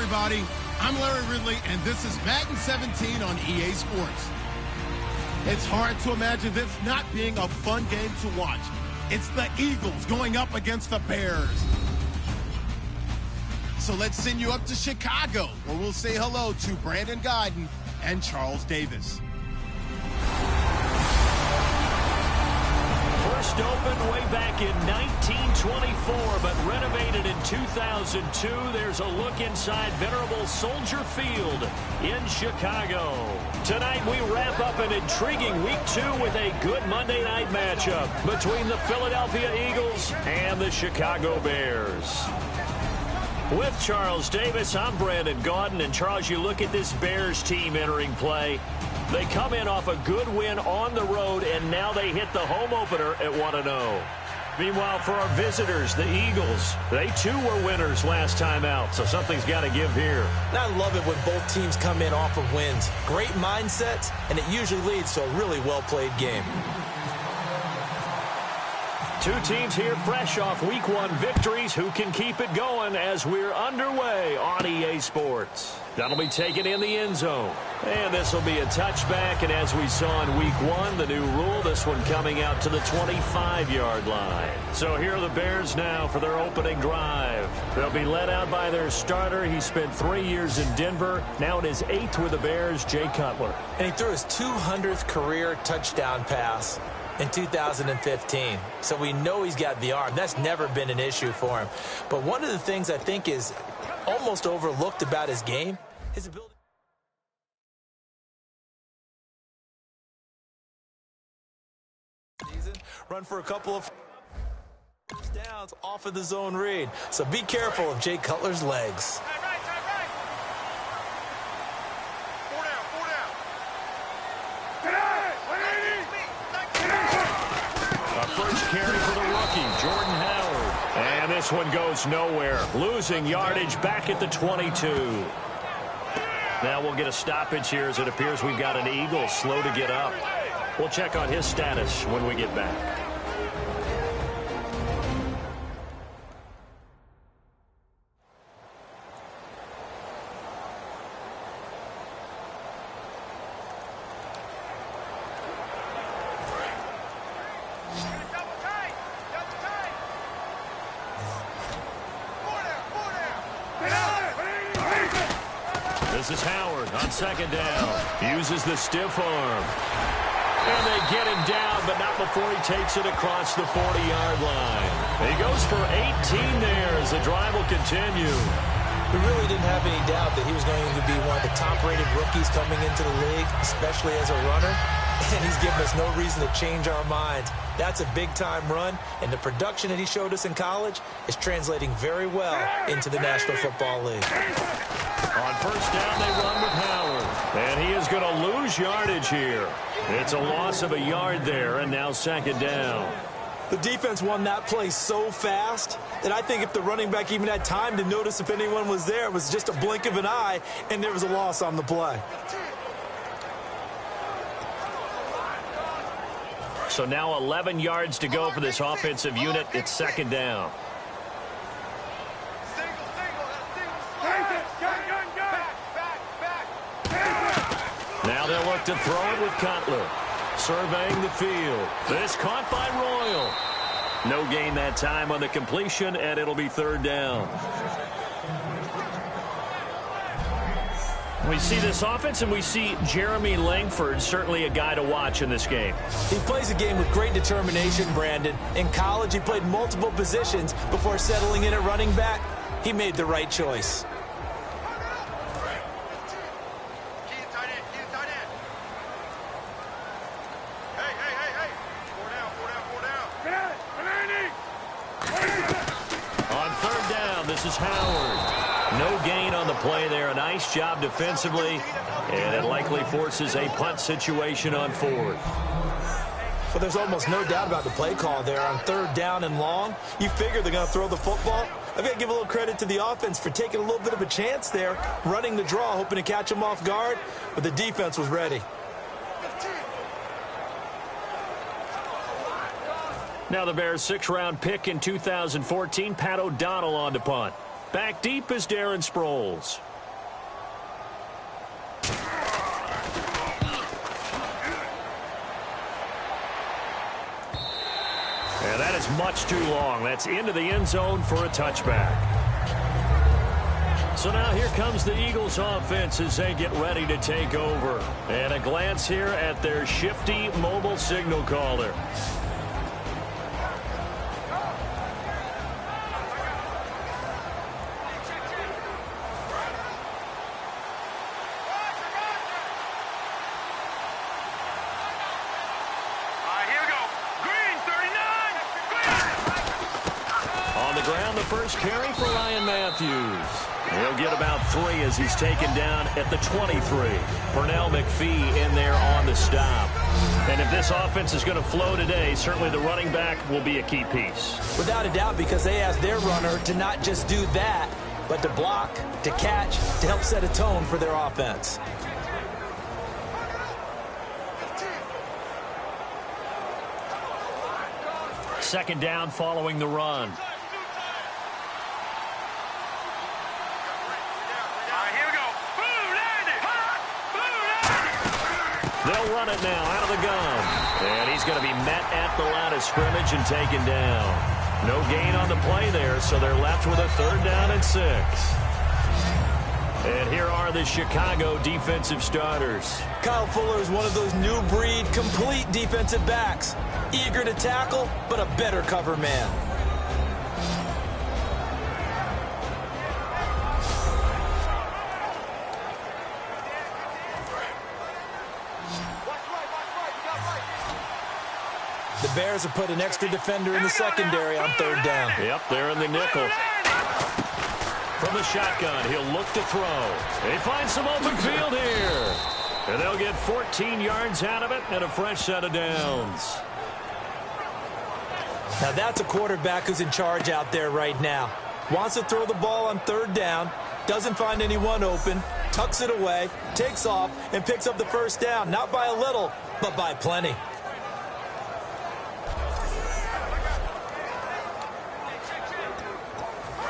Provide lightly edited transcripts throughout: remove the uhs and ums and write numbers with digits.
everybody. I'm Larry Ridley, and this is Madden 17 on EA Sports. It's hard to imagine this not being a fun game to watch. It's the Eagles going up against the Bears. So let's send you up to Chicago, where we'll say hello to Brandon Gaudin and Charles Davis. First opened way back in 1924, but renovated in 2002. There's a look inside venerable Soldier Field in Chicago. Tonight we wrap up an intriguing Week 2 with a good Monday night matchup between the Philadelphia Eagles and the Chicago Bears. With Charles Davis, I'm Brandon Gaudin. And Charles, you look at this Bears team entering play. They come in off a good win on the road, and now they hit the home opener at 1-0. Meanwhile, for our visitors, the Eagles, they too were winners last time out, so something's got to give here. And I love it when both teams come in off of wins. Great mindsets, and it usually leads to a really well-played game. Two teams here fresh off Week 1 victories. Who can keep it going as we're underway on EA Sports? That'll be taken in the end zone. And this will be a touchback. And as we saw in Week 1, the new rule, this one coming out to the 25-yard line. So here are the Bears now for their opening drive. They'll be led out by their starter. He spent 3 years in Denver. Now in his 8th with the Bears, Jay Cutler. And he threw his 200th career touchdown pass in 2015. So we know he's got the arm. That's never been an issue for him. But one of the things I think is almost overlooked about his game, his ability. Run for a couple of downs off of the zone read. So be careful of Jay Cutler's legs. Carry for the rookie, Jordan Howard. And this one goes nowhere. Losing yardage back at the 22. Now we'll get a stoppage here as it appears we've got an Eagle slow to get up. We'll check on his status when we get back. This is Howard on second down. Uses the stiff arm. And they get him down, but not before he takes it across the 40-yard line. He goes for 18 there as the drive will continue. We really didn't have any doubt that he was going to be one of the top-rated rookies coming into the league, especially as a runner. And he's given us no reason to change our minds. That's a big-time run, and the production that he showed us in college is translating very well into the National Football League. On first down, they run with Howard. And he is going to lose yardage here. It's a loss of a yard there, and now second down. The defense won that play so fast that I think if the running back even had time to notice if anyone was there, it was just a blink of an eye, and there was a loss on the play. So now 11 yards to go for this offensive unit. It's second down. Now they'll look to throw it with Cutler. Surveying the field. This caught by Royal. No gain that time on the completion, and it'll be third down. We see this offense, and we see Jeremy Langford, certainly a guy to watch in this game. He plays a game with great determination, Brandon. In college, he played multiple positions before settling in at running back. He made the right choice. On third down, this is Howard. No gain on the play there. A nice job defensively, and it likely forces a punt situation on fourth. Well, there's almost no doubt about the play call there on third down and long. You figure they're going to throw the football. I've got to give a little credit to the offense for taking a little bit of a chance there, running the draw, hoping to catch them off guard, but the defense was ready. Now the Bears' sixth-round pick in 2014, Pat O'Donnell on to punt. Back deep is Darren Sproles. is much too long. That's into the end zone for a touchback. So now here comes the Eagles offense as they get ready to take over. And a glance here at their shifty mobile signal caller. First carry for Ryan Matthews. He'll get about 3 as he's taken down at the 23. Pernell McPhee in there on the stop. And if this offense is going to flow today, certainly the running back will be a key piece. Without a doubt, because they asked their runner to not just do that, but to block, to catch, to help set a tone for their offense. Second down following the run. They'll run it now out of the gun. And he's going to be met at the line of scrimmage and taken down. No gain on the play there, so they're left with a 3rd down and 6. And here are the Chicago defensive starters. Kyle Fuller is one of those new breed, complete defensive backs. Eager to tackle, but a better cover man. The Bears have put an extra defender in the secondary on 3rd down. Yep, they're in the nickel. From the shotgun, he'll look to throw. They find some open field here. And they'll get 14 yards out of it and a fresh set of downs. Now that's a quarterback who's in charge out there right now. Wants to throw the ball on 3rd down, doesn't find anyone open, tucks it away, takes off, and picks up the 1st down. Not by a little, but by plenty.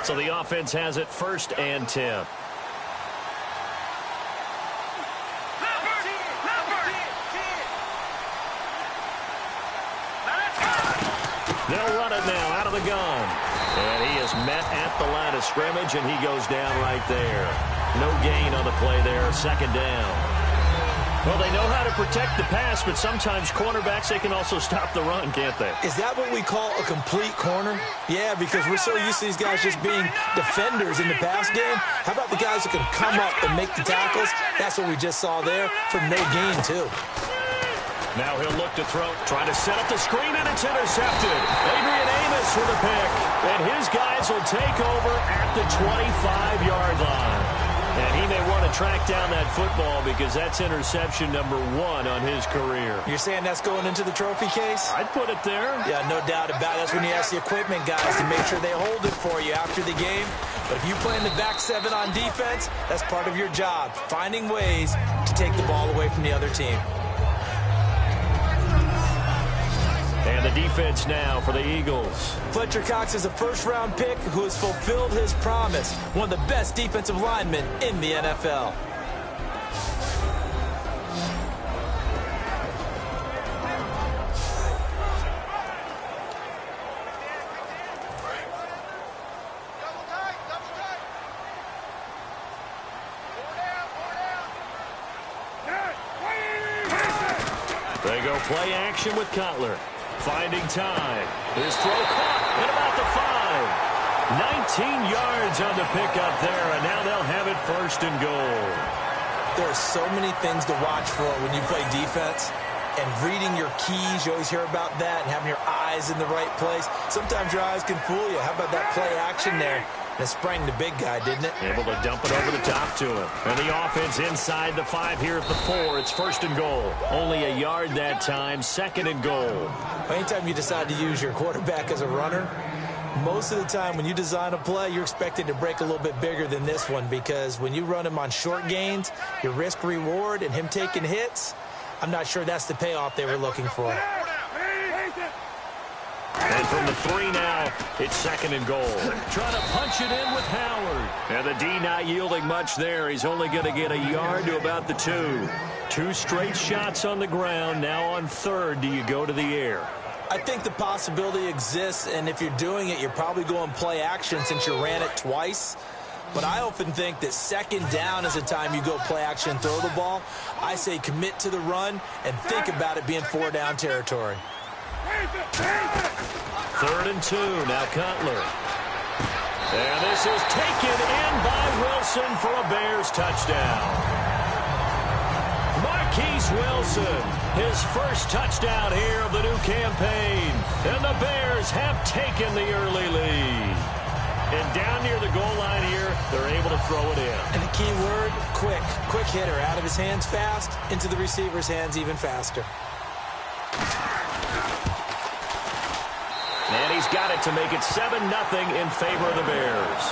So the offense has it 1st and 10. They'll run it now out of the gun. And he is met at the line of scrimmage, and he goes down right there. No gain on the play there, 2nd down. Well, they know how to protect the pass, but sometimes cornerbacks, they can also stop the run, can't they? Is that what we call a complete corner? Yeah, because we're so used to these guys just being defenders in the pass game. How about the guys who can come up and make the tackles? That's what we just saw there for no gain, too. Now he'll look to throw, trying to set up the screen, and it's intercepted. Adrian Amos with a pick, and his guys will take over at the 25-yard line. And he may want to track down that football because that's interception number 1 on his career. You're saying that's going into the trophy case? I'd put it there. Yeah, no doubt about it. That's when you ask the equipment guys to make sure they hold it for you after the game. But if you play in the back 7 on defense, that's part of your job, finding ways to take the ball away from the other team. And the defense now for the Eagles. Fletcher Cox is a 1st-round pick who has fulfilled his promise. One of the best defensive linemen in the NFL. They go play action with Cutler. Finding time. His throw caught at about the 5. 19 yards on the pickup there, and now they'll have it 1st and goal. There are so many things to watch for when you play defense. And reading your keys, you always hear about that, and having your eyes in the right place. Sometimes your eyes can fool you. How about that play action there? And it sprang the big guy, didn't it? Able to dump it over the top to him. And the offense inside the 5 here at the 4. It's 1st and goal. Only a yard that time, 2nd and goal. Anytime you decide to use your quarterback as a runner, most of the time when you design a play, you're expected to break a little bit bigger than this one, because when you run him on short gains, your risk-reward and him taking hits, I'm not sure that's the payoff they were looking for. And from the 3 now, it's 2nd and goal. Trying to punch it in with Howard. And the D not yielding much there. He's only going to get a yard to about the 2. 2 straight shots on the ground. Now on 3rd, do you go to the air? I think the possibility exists, and if you're doing it, you're probably going play action since you ran it twice. But I often think that second down is the time you go play action and throw the ball. I say commit to the run and think about it being 4-down territory. 3rd and 2, now Cutler. And this is taken in by Wilson for a Bears touchdown. Marquise Wilson, his first touchdown here of the new campaign. And the Bears have taken the early lead. And down near the goal line here, they're able to throw it in. And the key word, quick. Quick hitter. Out of his hands fast, into the receiver's hands even faster. And he's got it to make it 7-0 in favor of the Bears.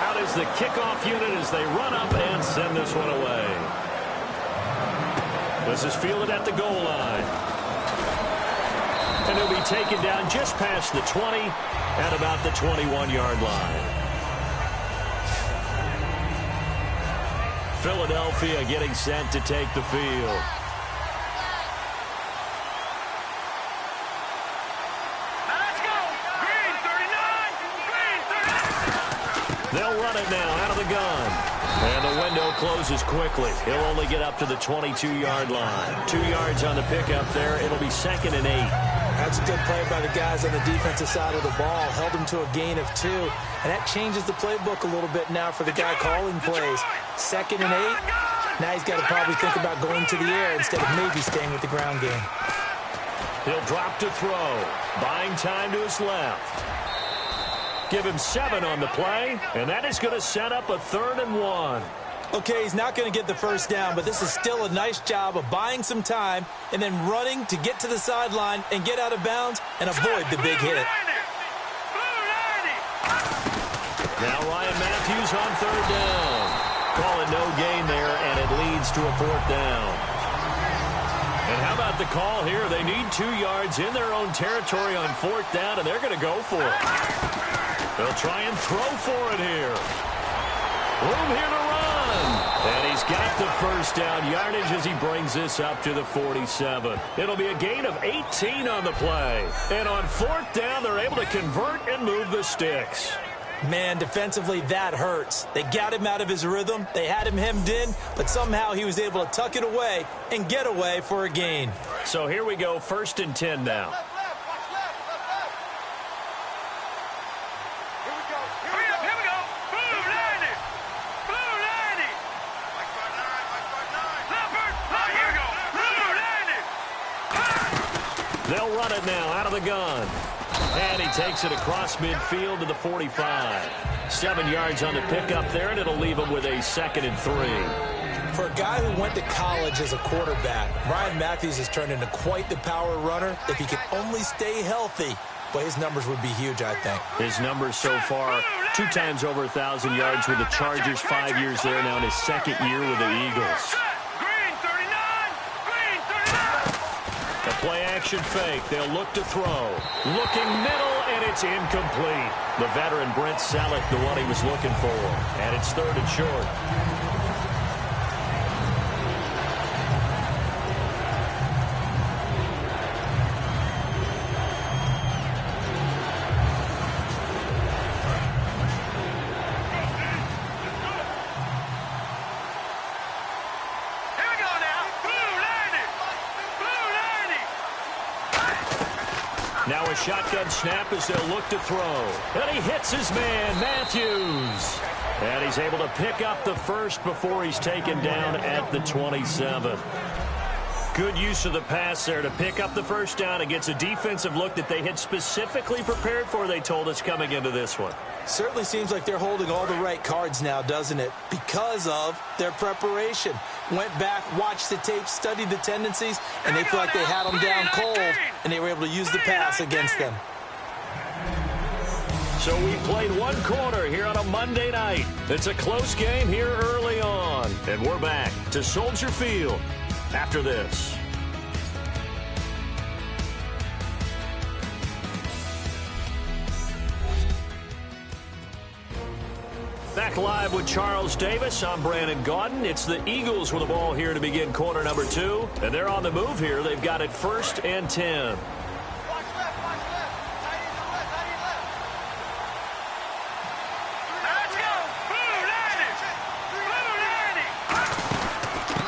Out is the kickoff unit as they run up and send this one away. This is fielded at the goal line. And he'll be taken down just past the 20 at about the 21-yard line. Philadelphia getting set to take the field. They'll run it now out of the gun. And the window closes quickly. He'll only get up to the 22-yard line. 2 yards on the pickup there. It'll be 2nd and 8. That's a good play by the guys on the defensive side of the ball. Held him to a gain of 2. And that changes the playbook a little bit now for the guy calling plays. 2nd and 8. Now he's got to probably think about going to the air instead of maybe staying with the ground game. He'll drop to throw. Buying time to his left. Give him 7 on the play. And that is going to set up a 3rd and 1. Okay, he's not going to get the first down, but this is still a nice job of buying some time and then running to get to the sideline and get out of bounds and avoid the big hit. Now Ryan Matthews on 3rd down. Calling no gain there, and it leads to a 4th down. And how about the call here? They need 2 yards in their own territory on 4th down, and they're going to go for it. They'll try and throw for it here. Room here to run. And he's got the first down yardage as he brings this up to the 47. It'll be a gain of 18 on the play. And on 4th down, they're able to convert and move the sticks. Man, defensively, that hurts. They got him out of his rhythm. They had him hemmed in, but somehow he was able to tuck it away and get away for a gain. So here we go, 1st and 10 now. They'll run it now out of the gun. And he takes it across midfield to the 45. 7 yards on the pickup there, and it'll leave him with a 2nd and 3. For a guy who went to college as a quarterback, Ryan Matthews has turned into quite the power runner. If he can only stay healthy, well, his numbers would be huge, I think. His numbers so far, 2 times over 1,000 yards with the Chargers, 5 years there now in his 2nd year with the Eagles. Play action fake. They'll look to throw. Looking middle, and it's incomplete. The veteran Brent Selleck, the one he was looking for. And it's 3rd and short. Now a shotgun snap as they'll look to throw. And he hits his man, Matthews. And he's able to pick up the first before he's taken down at the 27. Good use of the pass there to pick up the first down against a defensive look that they had specifically prepared for, they told us, coming into this one. Certainly seems like they're holding all the right cards now, doesn't it? Because of their preparation. Went back, watched the tape, studied the tendencies, and they feel like they had them down cold, and they were able to use the pass against them. So we played 1 quarter here on a Monday night. It's a close game here early on. And we're back to Soldier Field after this. Back live with Charles Davis. I'm Brandon Gaudin. It's the Eagles with the ball here to begin quarter number 2. And they're on the move here. They've got it 1st and 10.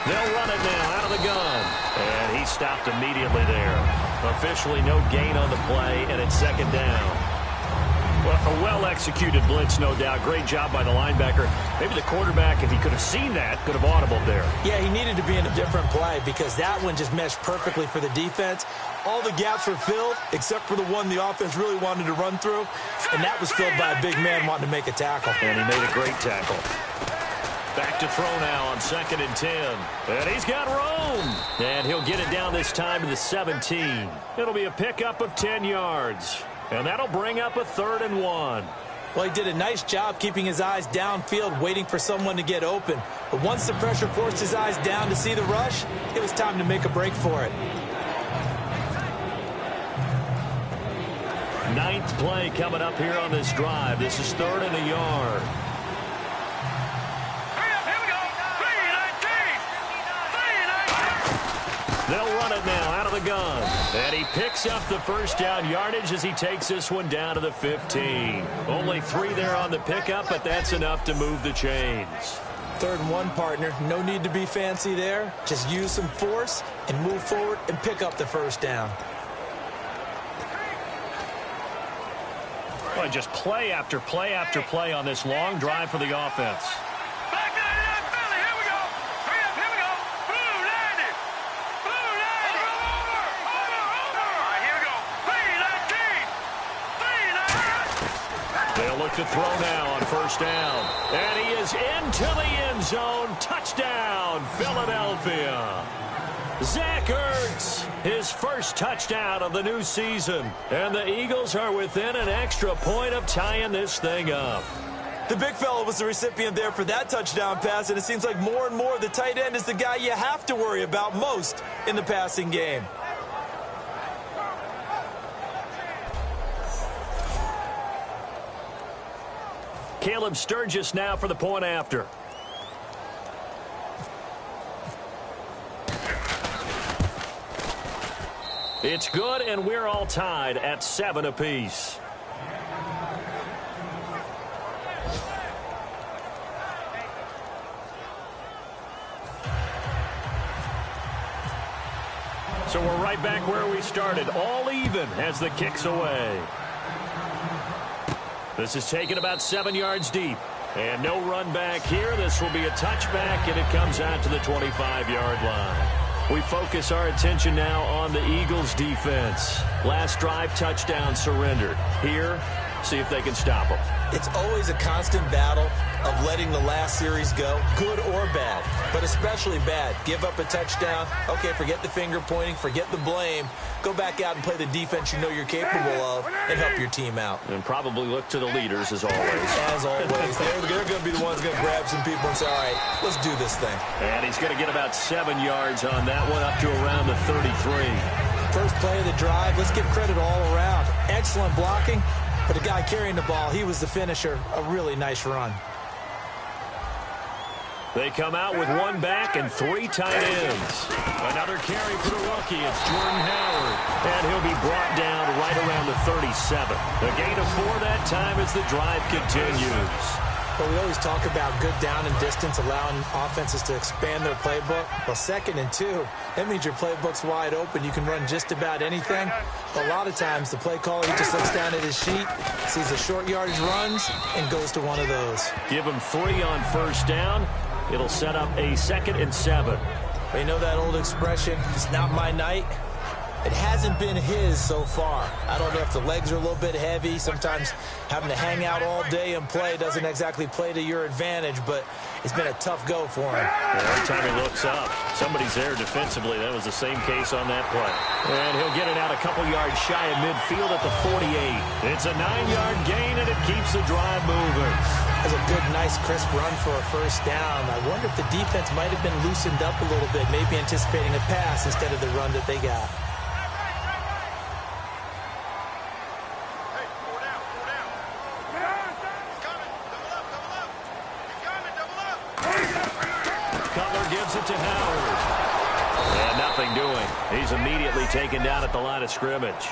They'll run it now out of the gun. And he stopped immediately there. Officially no gain on the play, and it's 2nd down. Well, a well-executed blitz, no doubt. Great job by the linebacker. Maybe the quarterback, if he could have seen that, could have audibled there. Yeah, he needed to be in a different play because that one just meshed perfectly for the defense. All the gaps were filled except for the one the offense really wanted to run through, and that was filled by a big man wanting to make a tackle. And he made a great tackle. Back to throw now on 2nd and 10. And he's got room. And he'll get it down this time to the 17. It'll be a pickup of 10 yards. And that'll bring up a 3rd and 1. Well, he did a nice job keeping his eyes downfield, waiting for someone to get open. But once the pressure forced his eyes down to see the rush, it was time to make a break for it. 9th play coming up here on this drive. This is 3rd and a yard. They'll run it now out of the gun. And he picks up the 1st down yardage as he takes this one down to the 15. Only 3 there on the pickup, but that's enough to move the chains. 3rd and 1, partner. No need to be fancy there. Just use some force and move forward and pick up the 1st down. Well, just play after play after play on this long drive for the offense. They'll look to throw now on 1st down. And he is into the end zone. Touchdown, Philadelphia. Zach Ertz, his 1st touchdown of the new season. And the Eagles are within an extra point of tying this thing up. The big fella was the recipient there for that touchdown pass, and it seems like more and more the tight end is the guy you have to worry about most in the passing game. Caleb Sturgis now for the point after. It's good, and we're all tied at 7 apiece. So we're right back where we started, all even as the kick's away. This is taken about 7 yards deep. And no run back here. This will be a touchback, and it comes out to the 25-yard line. We focus our attention now on the Eagles' defense. Last drive, touchdown surrendered. Here, see if they can stop them. It's always a constant battle of letting the last series go, good or bad, but especially bad. Give up a touchdown. Okay, forget the finger pointing, forget the blame. Go back out and play the defense you know you're capable of and help your team out. And probably look to the leaders, as always. As always. They're going to be the ones going to grab some people and say, all right, let's do this thing. And he's going to get about 7 yards on that one, up to around the 33. First play of the drive, let's give credit all around. Excellent blocking, but the guy carrying the ball, he was the finisher. A really nice run. They come out with 1 back and 3 tight ends. Another carry for the rookie. It's Jordan Howard. And he'll be brought down right around the 37. A gain of 4 that time as the drive continues. But we always talk about good down and distance, allowing offenses to expand their playbook. Well, 2nd and 2, that means your playbook's wide open. You can run just about anything. But a lot of times, the play caller, he just looks down at his sheet, sees the short yardage runs, and goes to one of those. Give him 3 on 1st down. It'll set up a 2nd and 7. You know that old expression, it's not my night? It hasn't been his so far. I don't know if the legs are a little bit heavy. Sometimes having to hang out all day and play doesn't exactly play to your advantage, but it's been a tough go for him. Every time he looks up, somebody's there defensively. That was the same case on that play. And he'll get it out a couple yards shy of midfield at the 48. It's a 9-yard gain, and it keeps the drive moving. That's a good, nice, crisp run for a 1st down. I wonder if the defense might have been loosened up a little bit, maybe anticipating a pass instead of the run that they got. it to Howard. And nothing doing. He's immediately taken down at the line of scrimmage.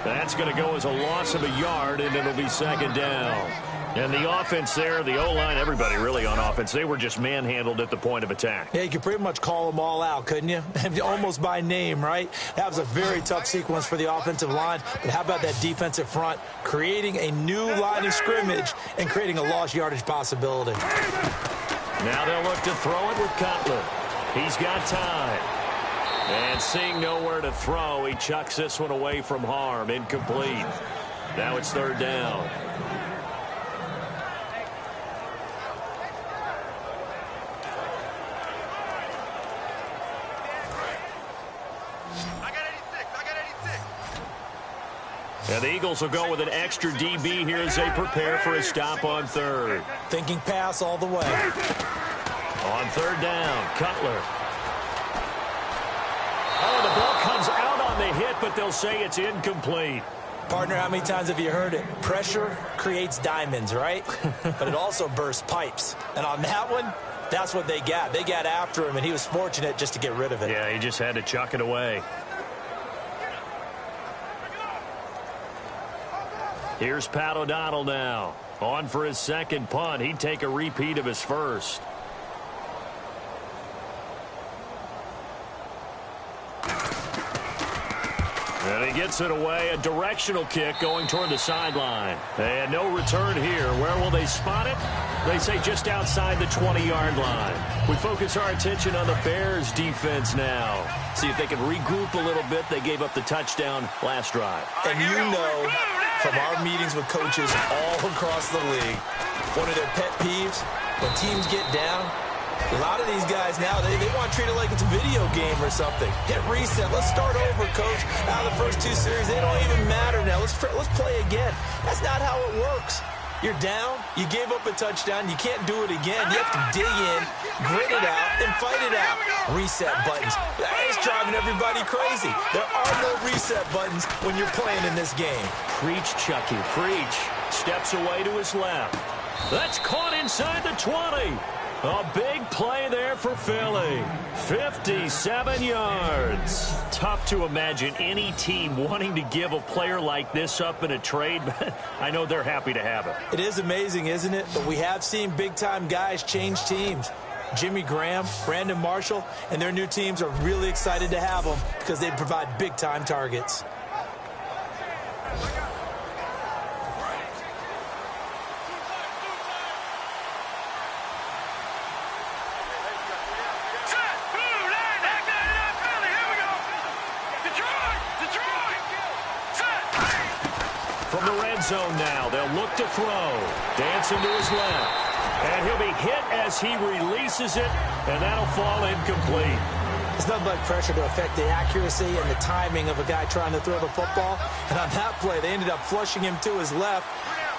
That's going to go as a loss of a yard, and it'll be second down. And the offense there, the O-line, everybody really on offense, they were just manhandled at the point of attack. Yeah, you could pretty much call them all out, couldn't you? Almost by name, right? That was a very tough sequence for the offensive line. But how about that defensive front creating a new line of scrimmage and creating a lost yardage possibility? Now they'll look to throw it with Cutler. He's got time. And seeing nowhere to throw, he chucks this one away from harm. Incomplete. Now it's third down. And the Eagles will go with an extra DB here as they prepare for a stop on third. Thinking pass all the way. On third down, Cutler. Oh, the ball comes out on the hit, but they'll say it's incomplete. Partner, how many times have you heard it? Pressure creates diamonds, right? But it also bursts pipes. And on that one, that's what they got. They got after him, and he was fortunate just to get rid of it. Yeah, he just had to chuck it away. Here's Pat O'Donnell now. On for his second punt. He'd take a repeat of his first. And he gets it away. A directional kick going toward the sideline. And no return here. Where will they spot it? They say just outside the 20-yard line. We focus our attention on the Bears defense now. See if they can regroup a little bit. They gave up the touchdown last drive. And you know from our meetings with coaches all across the league, one of their pet peeves, when teams get down, a lot of these guys now, they want to treat it like it's a video game or something. Hit reset. Let's start over, coach. Now the first two series, they don't even matter now. Let's play again. That's not how it works. You're down. You gave up a touchdown. You can't do it again. You have to dig in, grit it out, and fight it out. Reset buttons. It's driving everybody crazy. There are no reset buttons when you're playing in this game. Preach, Chucky. Preach. Steps away to his left. That's caught inside the 20. A big play there for Philly. 57 yards. Tough to imagine any team wanting to give a player like this up in a trade, but I know they're happy to have it. It is amazing, isn't it? But we have seen big-time guys change teams. Jimmy Graham, Brandon Marshall, and their new teams are really excited to have them because they provide big-time targets. From the red zone now, they'll look to throw. Dancing to his left. And he'll be hit as he releases it, and that'll fall incomplete. It's nothing like pressure to affect the accuracy and the timing of a guy trying to throw the football. And on that play, they ended up flushing him to his left,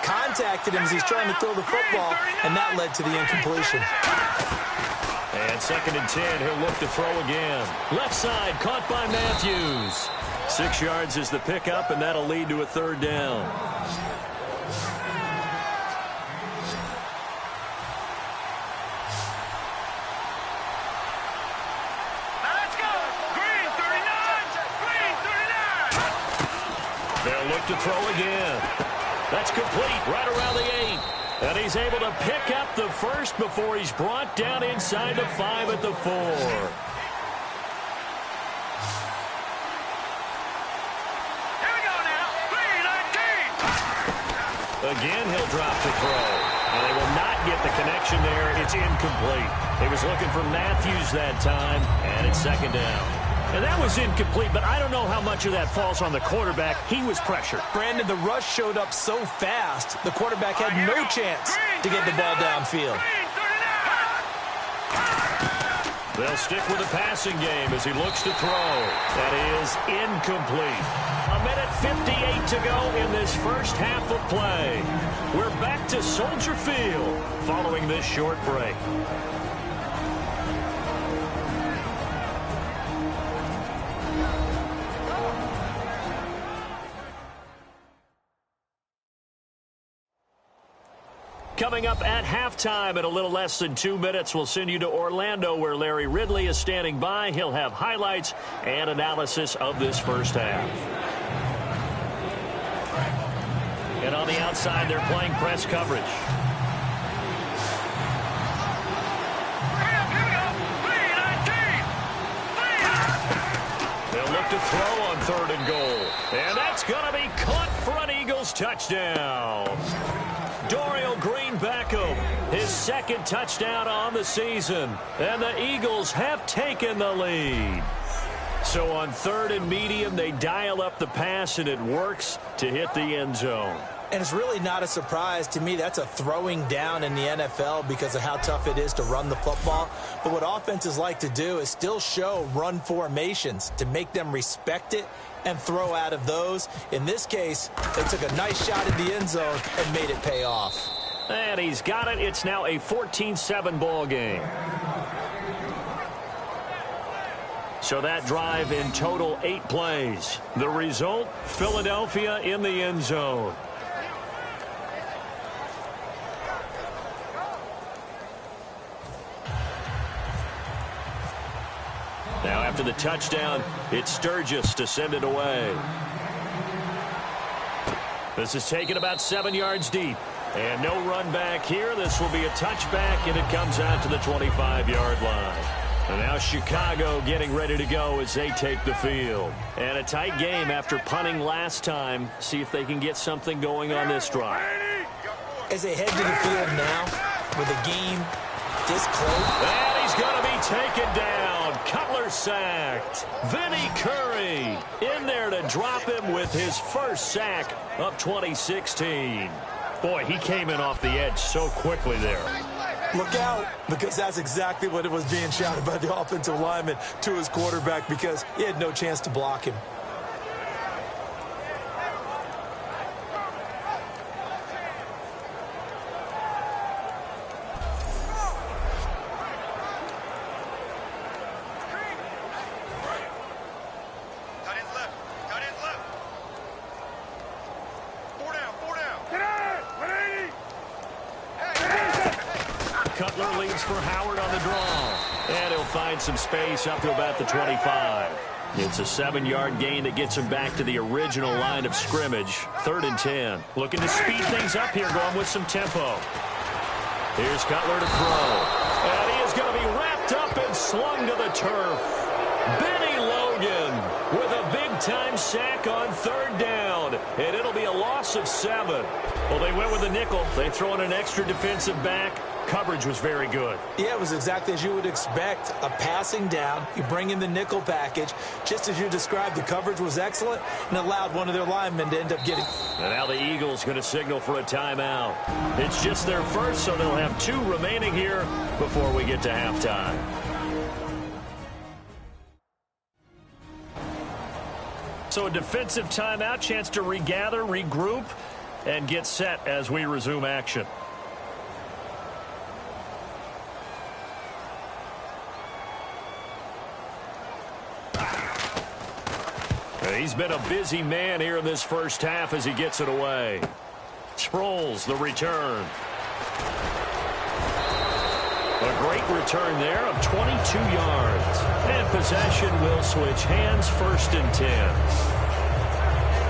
contacted him as he's trying to throw the football, and that led to the incompletion. And 2nd and 10, he'll look to throw again. Left side, caught by Matthews. 6 yards is the pickup, and that'll lead to a third down. Let's go! Green 39! Green 39! They'll look to throw again. That's complete right around the 8. And he's able to pick up the first before he's brought down inside the 5 at the 4. Again, he'll drop to throw. And they will not get the connection there. It's incomplete. He was looking for Matthews that time, and it's 2nd down. And that was incomplete, but I don't know how much of that falls on the quarterback. He was pressured. Brandon, the rush showed up so fast, the quarterback had no chance to get the ball downfield. They'll stick with the passing game as he looks to throw. That is incomplete. 1:58 to go in this first half of play. We're back to Soldier Field following this short break. Coming up at halftime in a little less than 2 minutes, we'll send you to Orlando where Larry Ridley is standing by. He'll have highlights and analysis of this first half. And on the outside, they're playing press coverage. They'll look to throw on 3rd and goal. And that's going to be caught for an Eagles touchdown. Dorial Green-Beckham, his 2nd touchdown on the season. And the Eagles have taken the lead. So on 3rd and medium, they dial up the pass, and it works to hit the end zone. And it's really not a surprise to me. That's a throwing down in the NFL because of how tough it is to run the football. But what offenses like to do is still show run formations to make them respect it and throw out of those. In this case, they took a nice shot in the end zone and made it pay off. And he's got it. It's now a 14-7 ball game. So that drive in total 8 plays. The result, Philadelphia in the end zone. Now after the touchdown, it's Sturgis to send it away. This is taken about 7 yards deep. And no run back here. This will be a touchback, and it comes out to the 25-yard line. And now Chicago getting ready to go as they take the field. And a tight game after punting last time. See if they can get something going on this drive. As they head to the field now, with the game this close. And he's going to be taken down. Cutler sacked. Vinny Curry in there to drop him with his first sack of 2016. Boy, he came in off the edge so quickly there. Look out, because that's exactly what it was being shouted by the offensive lineman to his quarterback because he had no chance to block him. Cutler leads for Howard on the draw. And he'll find some space up to about the 25. It's a 7-yard gain that gets him back to the original line of scrimmage. 3rd and 10. Looking to speed things up here, going with some tempo. Here's Cutler to throw. And he is going to be wrapped up and slung to the turf. Benny Logan with a big-time sack on 3rd down. And it'll be a loss of 7. Well, they went with a nickel. They throw in an extra defensive back. Coverage was very good. Yeah, it was exactly as you would expect. A passing down. You bring in the nickel package. Just as you described, the coverage was excellent and allowed one of their linemen to end up getting. And now the Eagles going to signal for a timeout. It's just their first, so they'll have 2 remaining here before we get to halftime. So a defensive timeout, chance to regather, regroup, and get set as we resume action. He's been a busy man here in this first half as he gets it away. Sproles, the return. A great return there of 22 yards. And possession will switch hands, 1st and 10.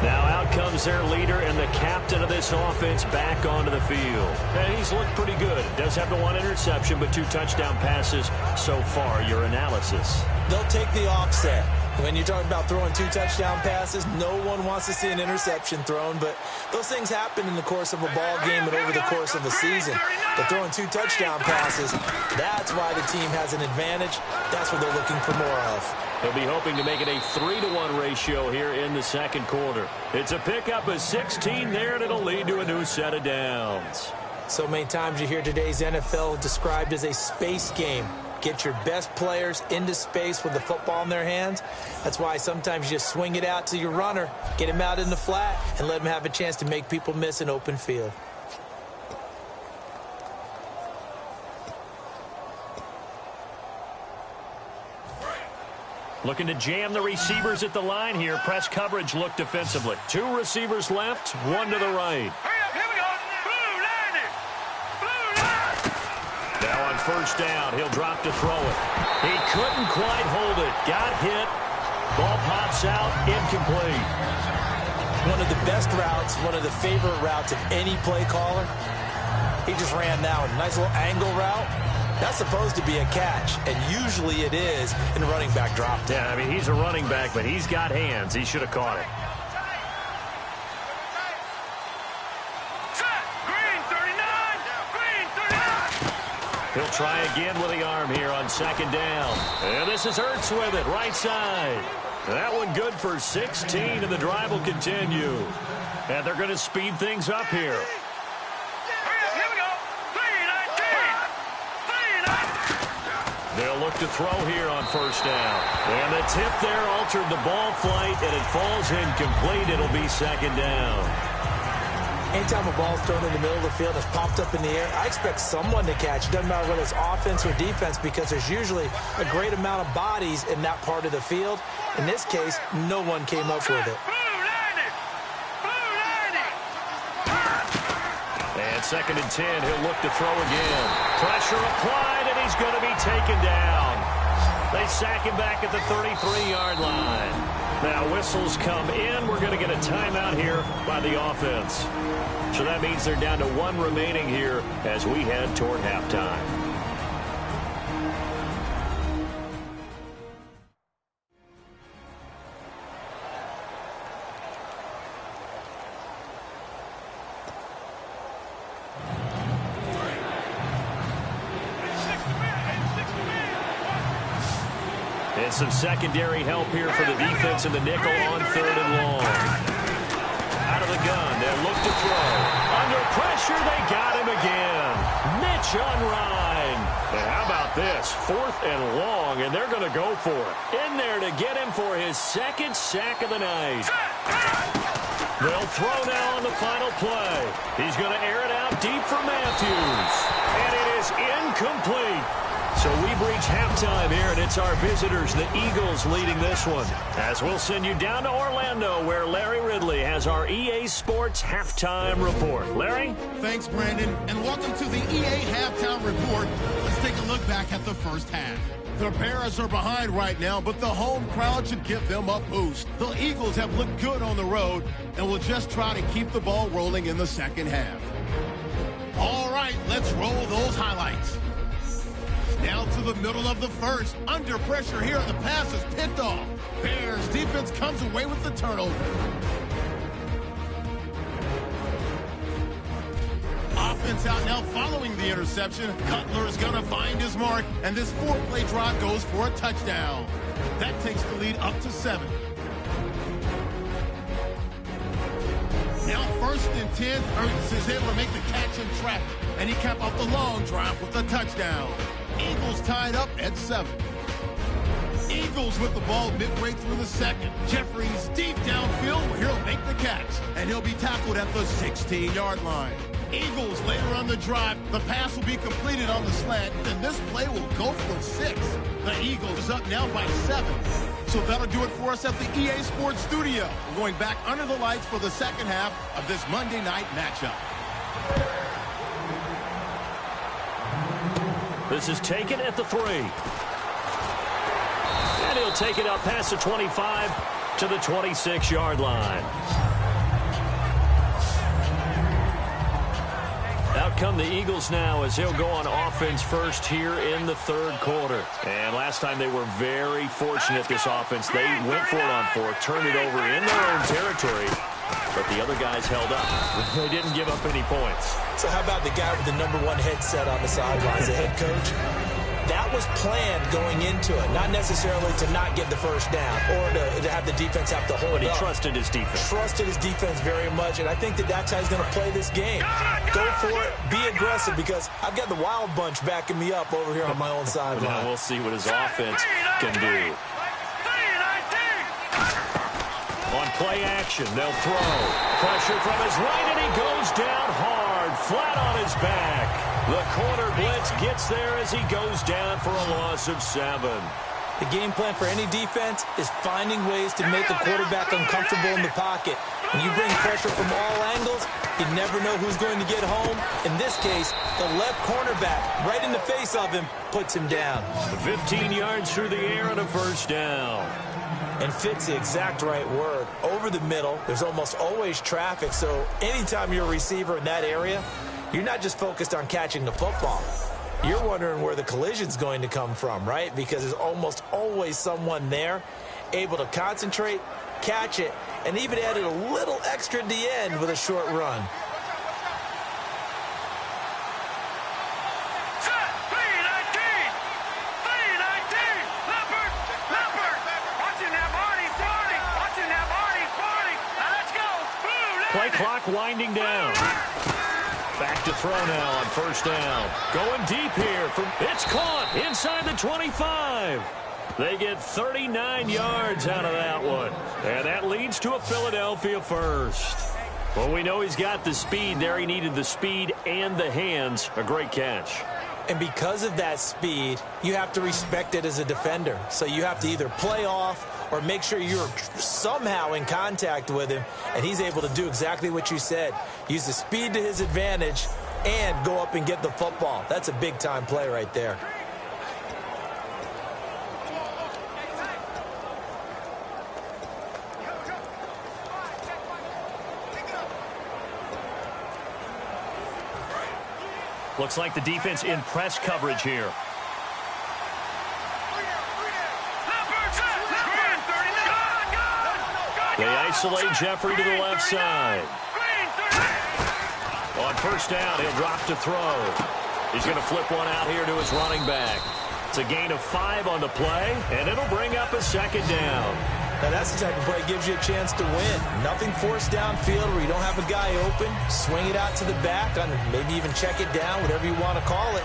Now out comes their leader and the captain of this offense back onto the field. And he's looked pretty good. Does have the 1 interception, but 2 touchdown passes so far. Your analysis? They'll take the offset. When you talk about throwing 2 touchdown passes, no one wants to see an interception thrown, but those things happen in the course of a ball game and over the course of a season. But throwing 2 touchdown passes, that's why the team has an advantage. That's what they're looking for more of. They'll be hoping to make it a 3-to-1 ratio here in the second quarter. It's a pickup of 16 there, and it'll lead to a new set of downs. So many times you hear today's NFL described as a space game. Get your best players into space with the football in their hands. That's why sometimes you just swing it out to your runner, get him out in the flat, and let him have a chance to make people miss an open field. Looking to jam the receivers at the line here. Press coverage look defensively. 2 receivers left, 1 to the right. Hurry up, here we go. Blue, line it. Blue. first down. He'll drop to throw it. He couldn't quite hold it. Got hit. Ball pops out. Incomplete. One of the best routes, one of the favorite routes of any play caller. He just ran now a nice little angle route. That's supposed to be a catch, and usually it is in running back drop down. Yeah, I mean, he's a running back, but he's got hands. He should have caught it. He'll try again with the arm here on second down. And this is Ertz with it, right side. That one good for 16, and the drive will continue. And they're going to speed things up here. Here we go. 3-19. They'll look to throw here on first down. And the tip there altered the ball flight, and it falls incomplete. It'll be second down. Anytime a ball's thrown in the middle of the field, it's popped up in the air, I expect someone to catch. It doesn't matter whether it's offense or defense, because there's usually a great amount of bodies in that part of the field. In this case, no one came up with it. And second and 10, he'll look to throw again. Pressure applied, and he's going to be taken down. They sack him back at the 33-yard line. Now whistles come in. We're going to get a timeout here by the offense. So that means they're down to one remaining here as we head toward halftime. And some secondary help here for the defense in the nickel on third and long. Out of the gun, they'll look to throw. Under pressure, they got him again. Mitch on Ryan. And how about this? Fourth and long, and they're going to go for it. In there to get him for his second sack of the night. They'll throw now on the final play. He's going to air it out deep for Matthews. And it is incomplete. So we've reached halftime here, and it's our visitors, the Eagles, leading this one. As we'll send you down to Orlando, where Larry Ridley has our EA Sports Halftime Report. Larry? Thanks, Brandon, and welcome to the EA Halftime Report. Let's take a look back at the first half. The Bears are behind right now, but the home crowd should give them a boost. The Eagles have looked good on the road, and will just try to keep the ball rolling in the second half. All right, let's roll those highlights. Now to the middle of the first. Under pressure here, the pass is picked off. Bears defense comes away with the turnover. Offense out now following the interception. Cutler is going to find his mark, and this four-play drive goes for a touchdown. That takes the lead up to 7. Now first and 10, Ertz is able to make the catch in traffic, and he capped off the long drive with a touchdown. Eagles tied up at 7. Eagles with the ball midway through the second. Jeffries deep downfield where he'll make the catch, and he'll be tackled at the 16-yard line. Eagles later on the drive. The pass will be completed on the slant, and this play will go for 6. The Eagles is up now by 7. So that'll do it for us at the EA Sports Studio. We're going back under the lights for the second half of this Monday night matchup. This is taken at the 3. And he'll take it up past the 25 to the 26-yard line. Out come the Eagles now as he'll go on offense first here in the third quarter. And last time they were very fortunate, this offense. They went for it on 4, turned it over in their own territory, but the other guys held up. They didn't give up any points. So how about the guy with the #1 headset on the sidelines, the head coach? That was planned going into it, not necessarily to not get the first down or to have the defense have to hold up. But he trusted his defense. Trusted his defense very much, and I think that's how he's going to play this game. Go for it, be aggressive, because I've got the wild bunch backing me up over here on my own sideline. Now we'll see what his offense can do. On play action, they'll throw. Pressure from his right, and he goes down hard, flat on his back. The corner blitz gets there as he goes down for a loss of 7. The game plan for any defense is finding ways to make the quarterback uncomfortable in the pocket. When you bring pressure from all angles, you never know who's going to get home. In this case, the left cornerback, right in the face of him, puts him down. 15 yards through the air and a first down. And fit's the exact right word. Over the middle, there's almost always traffic, so anytime you're a receiver in that area, you're not just focused on catching the football. You're wondering where the collision's going to come from, right? Because there's almost always someone there able to concentrate, catch it, and even added a little extra at the end with a short run. Play clock winding down. Back to throw now on first down. Going deep here. It's caught inside the 25. They get 39 yards out of that one. And that leads to a Philadelphia first. Well, we know he's got the speed there. He needed the speed and the hands. A great catch. And because of that speed, you have to respect it as a defender. So you have to either play off or make sure you're somehow in contact with him, and he's able to do exactly what you said. Use the speed to his advantage and go up and get the football. That's a big-time play right there. Looks like the defense in press coverage here. They isolate Jeffrey to the left side. On first down, he'll drop to throw. He's going to flip one out here to his running back. It's a gain of 5 on the play, and it'll bring up a second down. Now, that's the type of play that gives you a chance to win. Nothing forced downfield where you don't have a guy open. Swing it out to the back, on maybe even check it down, whatever you want to call it.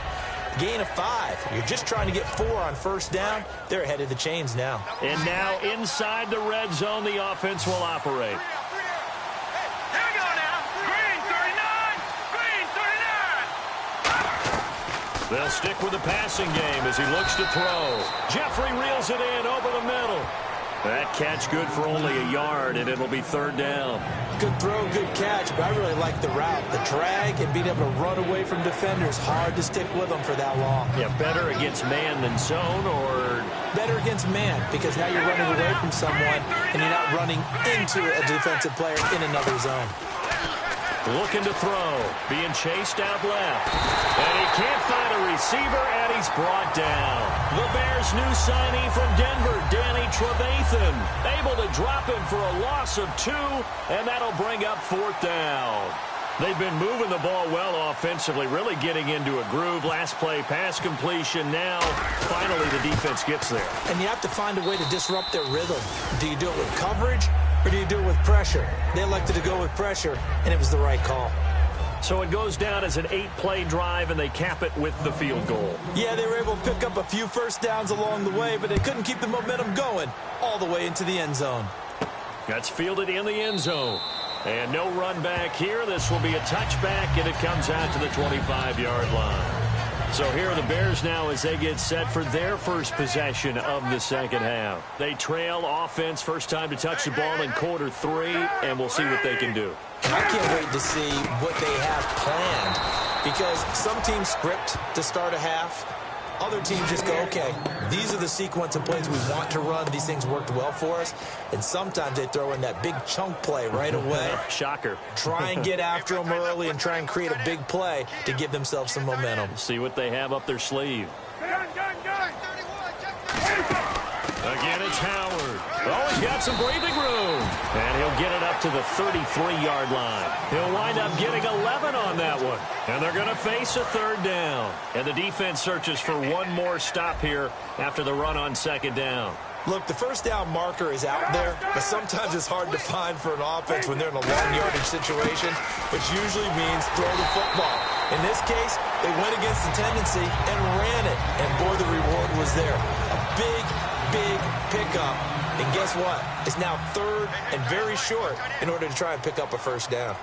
Gain of 5. You're just trying to get 4 on first down. They're ahead of the chains now. And now inside the red zone, the offense will operate. Here we go now. Green 39. Green 39. They'll stick with the passing game as he looks to throw. Jeffrey reels it in over the middle. That catch good for only a yard, and it'll be third down. Good throw, good catch, but I really like the route. The drag and being able to run away from defenders. Hard to stick with them for that long. Yeah, better against man than zone, or better against man, because now you're running away from someone and you're not running into a defensive player in another zone. Looking to throw, being chased out left. And he can't find a receiver, and he's brought down. The Bears' new signee from Denver, Danny Trevathan, able to drop him for a loss of 2, and that'll bring up fourth down. They've been moving the ball well offensively, really getting into a groove. Last play, pass completion. Now, finally, the defense gets there. And you have to find a way to disrupt their rhythm. Do you do it with coverage, or do you do it with pressure? They elected to go with pressure, and it was the right call. So it goes down as an 8-play drive, and they cap it with the field goal. Yeah, they were able to pick up a few first downs along the way, but they couldn't keep the momentum going all the way into the end zone. That's fielded in the end zone. And no run back here. This will be a touchback, and it comes out to the 25-yard line. So here are the Bears now as they get set for their first possession of the second half. They trail offense, first time to touch the ball in quarter 3, and we'll see what they can do. I can't wait to see what they have planned, because some teams script to start a half. Other teams just go, okay, these are the sequence of plays we want to run. These things worked well for us. And sometimes they throw in that big chunk play right away. Shocker. Try and get after them early and try and create a big play to give themselves some momentum. See what they have up their sleeve. Again, it's Howard. Oh, he's got some breathing room. And he'll get it up to the 33-yard line. He'll wind up getting 11 on that one. And they're going to face a third down. And the defense searches for one more stop here after the run on second down. Look, the first down marker is out there, but sometimes it's hard to find for an offense when they're in a long yardage situation, which usually means throw the football. In this case, they went against the tendency and ran it. And boy, the reward was there. A big pickup. And guess what? It's now third and very short in order to try and pick up a first down.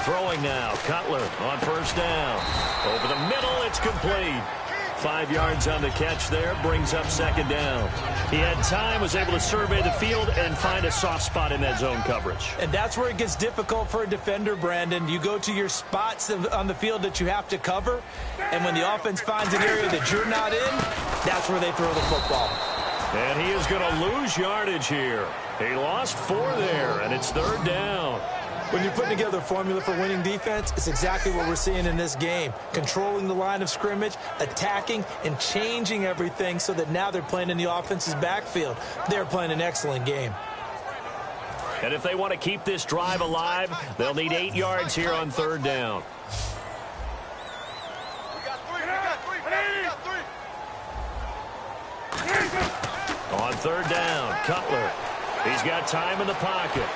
Throwing now, Cutler on first down. Over the middle, it's complete. 5 yards on the catch there. Brings up second down. He had time, was able to survey the field and find a soft spot in that zone coverage. And that's where it gets difficult for a defender, Brandon. You go to your spots on the field that you have to cover, and when the offense finds an area that you're not in, that's where they throw the football. And he is going to lose yardage here. He lost 4 there, and it's third down. When you're putting together a formula for winning defense, it's exactly what we're seeing in this game. Controlling the line of scrimmage, attacking, and changing everything so that now they're playing in the offense's backfield. They're playing an excellent game. And if they want to keep this drive alive, they'll need 8 yards here on third down. On third down, Cutler. He's got time in the pocket.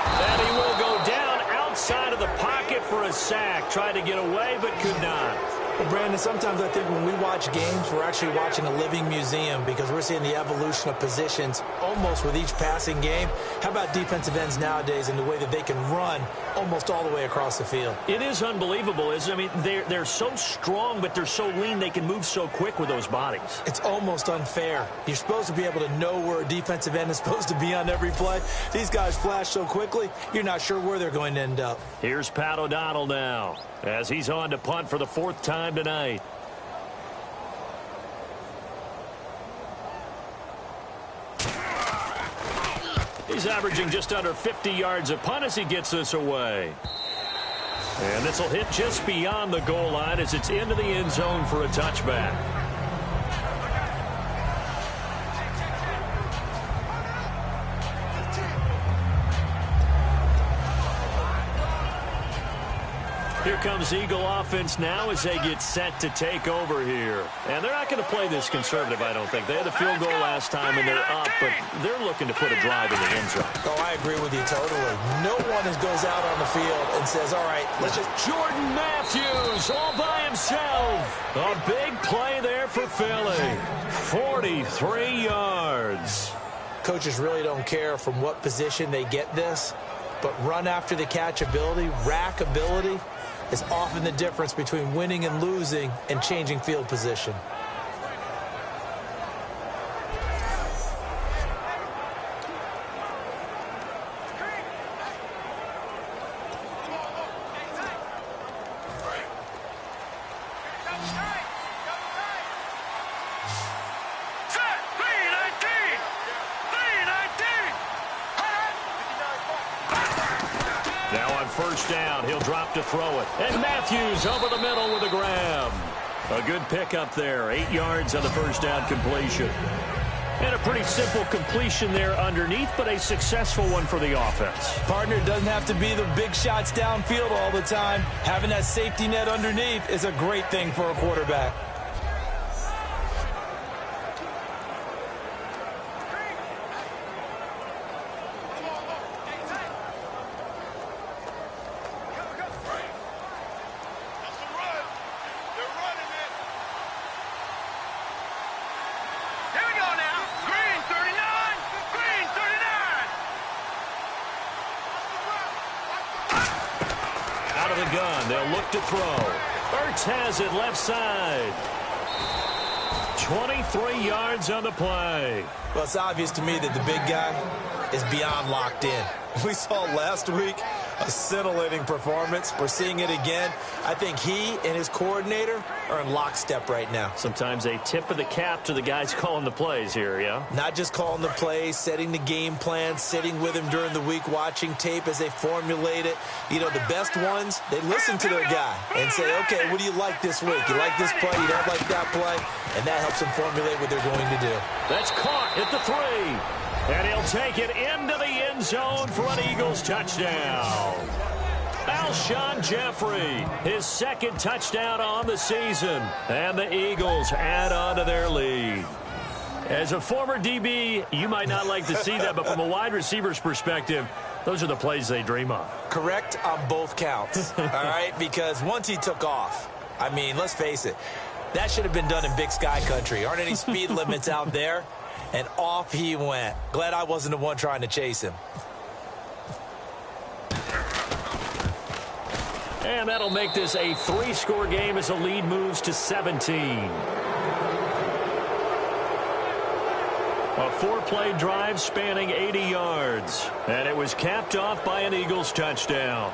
And he will go down outside of the pocket for a sack. Tried to get away, but could not. Well, Brandon, sometimes I think when we watch games, we're actually watching a living museum because we're seeing the evolution of positions almost with each passing game. How about defensive ends nowadays and the way that they can run almost all the way across the field? It is unbelievable, isn't it? I mean, they're so strong, but they're so lean, they can move so quick with those bodies. It's almost unfair. You're supposed to be able to know where a defensive end is supposed to be on every play. These guys flash so quickly, you're not sure where they're going to end up. Here's Pat O'Donnell now, as he's on to punt for the 4th time tonight. He's averaging just under 50 yards a punt as he gets this away. And this will hit just beyond the goal line as it's into the end zone for a touchback. Here comes Eagle offense now as they get set to take over here. And they're not going to play this conservative, I don't think. They had a field goal last time, and they're up, but they're looking to put a drive in the end zone. Oh, I agree with you totally. No one goes out on the field and says, all right, let's just... Jordan Matthews all by himself. A big play there for Philly. 43 yards. Coaches really don't care from what position they get this, but run after the catch ability, rack ability, is often the difference between winning and losing and changing field position. First down, he'll drop to throw it. And Matthews over the middle with a grab. A good pickup there, 8 yards on the first down completion. And a pretty simple completion there underneath, but a successful one for the offense. Partner, it doesn't have to be the big shots downfield all the time. Having that safety net underneath is a great thing for a quarterback. They'll look to throw. Ertz has it left side. 23 yards on the play. Well, it's obvious to me that the big guy is beyond locked in. We saw last week a scintillating performance. We're seeing it again. I think he and his coordinator are in lockstep right now. Sometimes a tip of the cap to the guys calling the plays here, yeah? Not just calling the plays, setting the game plan, sitting with him during the week, watching tape as they formulate it. You know, the best ones, they listen to their guy and say, okay, what do you like this week? You like this play? You don't like that play? And that helps them formulate what they're going to do. That's caught at the 3. And he'll take it into the end zone for an Eagles touchdown. Alshon Jeffrey, his 2nd touchdown on the season. And the Eagles add on to their lead. As a former DB, you might not like to see that, but from a wide receiver's perspective, those are the plays they dream of. Correct on both counts, all right? Because once he took off, I mean, let's face it, that should have been done in Big Sky country. Aren't any speed limits out there? And off he went. Glad I wasn't the one trying to chase him. And that'll make this a 3-score game as the lead moves to 17. A 4-play drive spanning 80 yards. And it was capped off by an Eagles touchdown.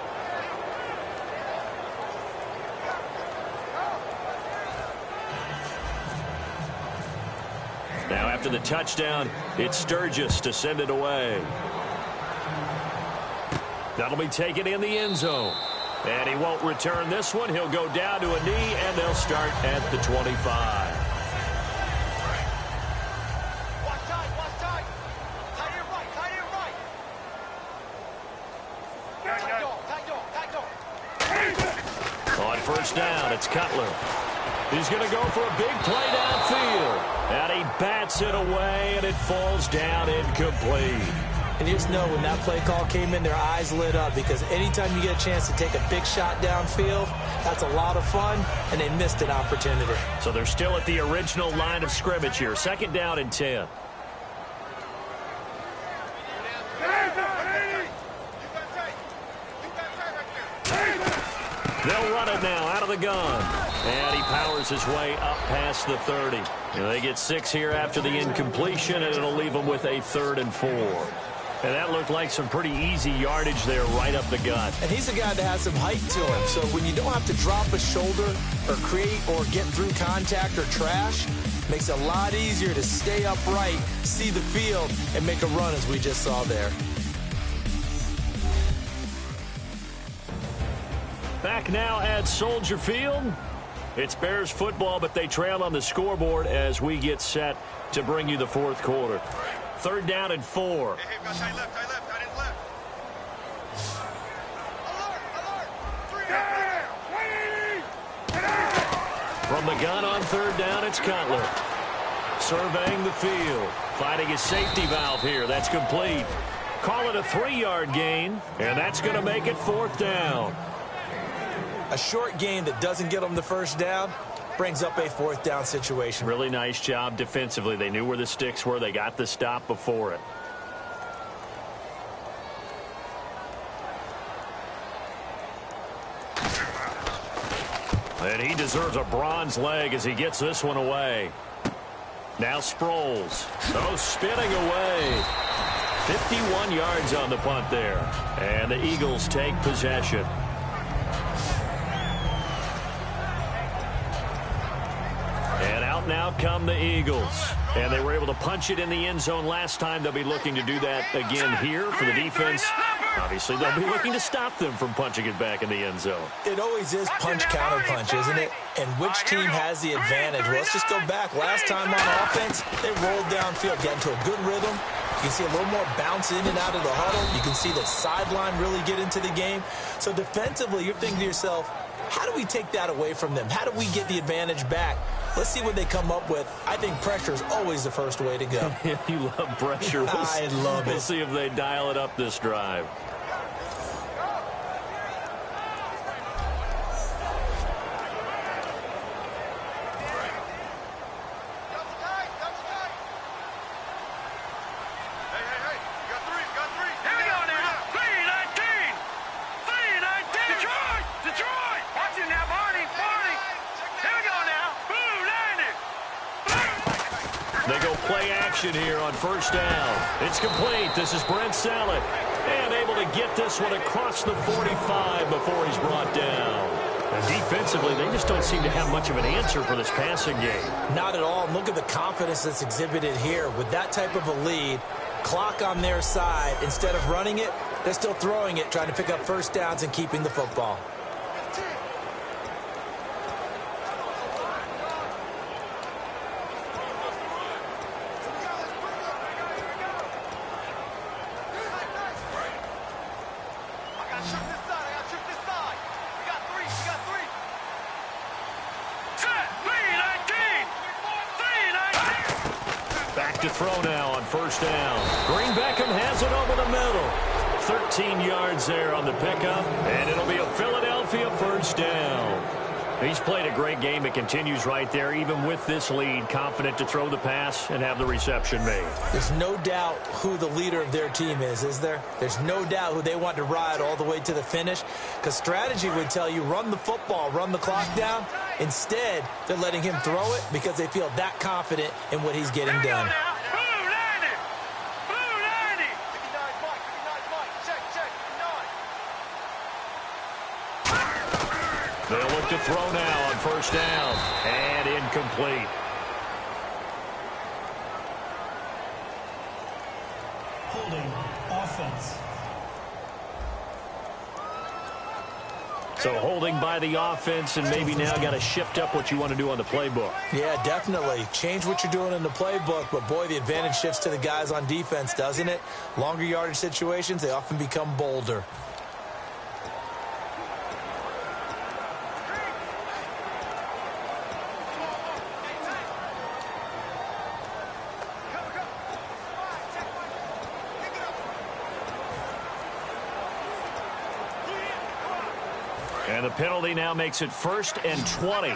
Now after the touchdown, it's Sturgis to send it away. That'll be taken in the end zone. And he won't return this one. He'll go down to a knee, and they'll start at the 25. Watch tight, watch tight. Tight end right, tight end right. Tight dog. On first down, it's Cutler. He's going to go for a big play downfield. And he bats it away, and it falls down incomplete. And you just know when that play call came in, their eyes lit up, because anytime you get a chance to take a big shot downfield, that's a lot of fun, and they missed an opportunity. So they're still at the original line of scrimmage here. 2nd down and 10. They'll run it now out of the gun. And he powers his way up past the 30. And they get 6 here after the incompletion, and it'll leave them with a 3rd and 4. And that looked like some pretty easy yardage there right up the gut. And he's a guy that has some height to him. So when you don't have to drop a shoulder or create or get through contact or trash, makes it a lot easier to stay upright, see the field, and make a run as we just saw there. Back now at Soldier Field. It's Bears football, but they trail on the scoreboard as we get set to bring you the 4th quarter. 3rd down and 4. Hey, got tight left, tight end left. Alert, From the gun on 3rd down, it's Cutler. Surveying the field. Finding his safety valve here. That's complete. Call it a 3-yard gain, and that's going to make it 4th down. A short gain that doesn't get them the first down brings up a 4th down situation. Really nice job defensively. They knew where the sticks were. They got the stop before it. And he deserves a bronze leg as he gets this one away. Now Sproles. Oh, spinning away. 51 yards on the punt there. And the Eagles take possession. And out now come the Eagles. And they were able to punch it in the end zone last time. They'll be looking to do that again here for the defense. Obviously, they'll be looking to stop them from punching it back in the end zone. It always is punch-counter-punch, isn't it? And which team has the advantage? Well, let's just go back. Last time on offense, they rolled downfield, got into a good rhythm. You can see a little more bounce in and out of the huddle. You can see the sideline really get into the game. So defensively, you're thinking to yourself, how do we take that away from them? How do we get the advantage back? Let's see what they come up with. I think pressure is always the first way to go. You love pressure. I love it. We'll see if they dial it up this drive. They go play action here on first down. It's complete. This is Brent Sallet. And able to get this one across the 45 before he's brought down. And defensively, they just don't seem to have much of an answer for this passing game. Not at all. Look at the confidence that's exhibited here. With that type of a lead, clock on their side, instead of running it, they're still throwing it, trying to pick up first downs and keeping the football. To throw now on first down. Green Beckham has it over the middle. 13 yards there on the pickup, and it'll be a Philadelphia first down. He's played a great game. It continues right there, even with this lead, confident to throw the pass and have the reception made. There's no doubt who the leader of their team is there? There's no doubt who they want to ride all the way to the finish, because strategy would tell you run the football, run the clock down. Instead, they're letting him throw it because they feel that confident in what he's getting done. They'll look to throw now on first down, and incomplete. Holding offense. So holding by the offense, and maybe now got to shift up what you want to do on the playbook. Yeah, definitely. Change what you're doing in the playbook, but boy, the advantage shifts to the guys on defense, doesn't it? Longer yardage situations, they often become bolder. And the penalty now makes it 1st and 20.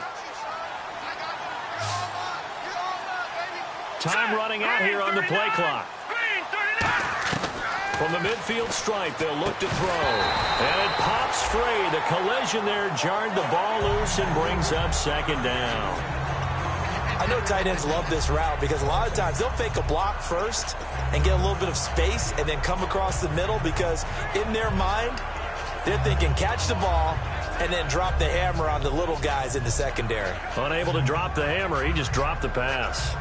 Time running out here on the play clock. From the midfield stripe, they'll look to throw. And it pops free. The collision there jarred the ball loose and brings up 2nd down. I know tight ends love this route because a lot of times they'll fake a block first and get a little bit of space and then come across the middle, because in their mind, they're thinking catch the ball and then drop the hammer on the little guys in the secondary. Unable to drop the hammer, he just dropped the pass.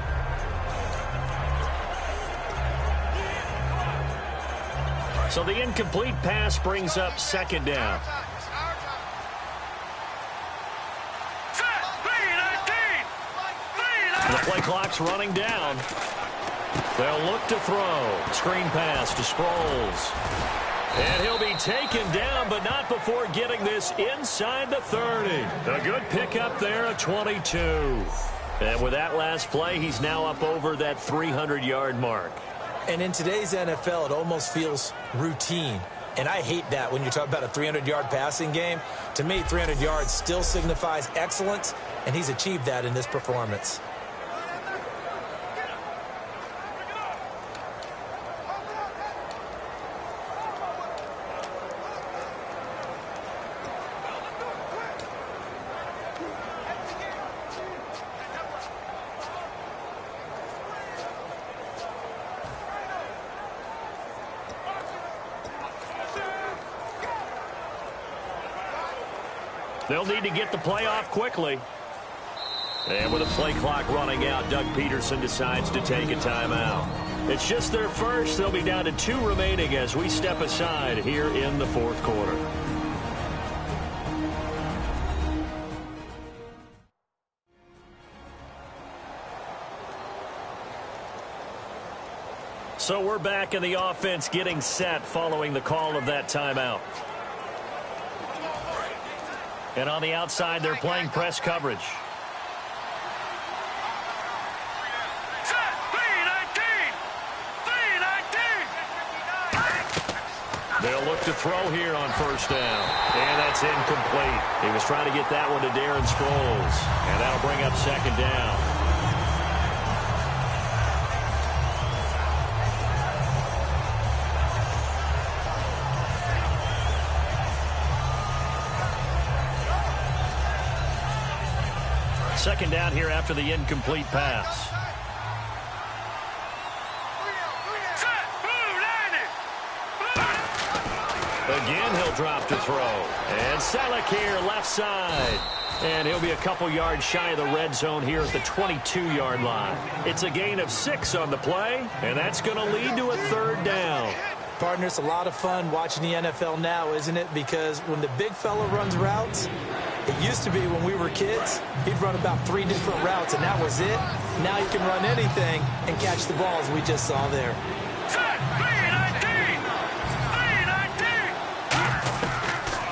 So the incomplete pass brings up 2nd down. The play clock's running down. They'll look to throw. Screen pass to Sproles. And he'll be taken down, but not before getting this inside the 30. A good pickup there, a 22. And with that last play, he's now up over that 300-yard mark. And in today's NFL, it almost feels routine. And I hate that when you talk about a 300-yard passing game. To me, 300 yards still signifies excellence, and he's achieved that in this performance. They'll need to get the play off quickly. And with a play clock running out, Doug Peterson decides to take a timeout. It's just their first. They'll be down to 2 remaining as we step aside here in the 4th quarter. So we're back in the offense getting set following the call of that timeout. And on the outside, they're playing press coverage. They'll look to throw here on first down. And that's incomplete. He was trying to get that one to Darren Sproles. And that'll bring up 2nd down. Second down here after the incomplete pass. Again, he'll drop to throw. And Selleck here, left side. And he'll be a couple yards shy of the red zone here at the 22-yard line. It's a gain of 6 on the play, and that's going to lead to a 3rd down. Partner, it's a lot of fun watching the NFL now, isn't it? Because when the big fella runs routes, it used to be when we were kids, he'd run about 3 different routes, and that was it. Now he can run anything and catch the balls we just saw there.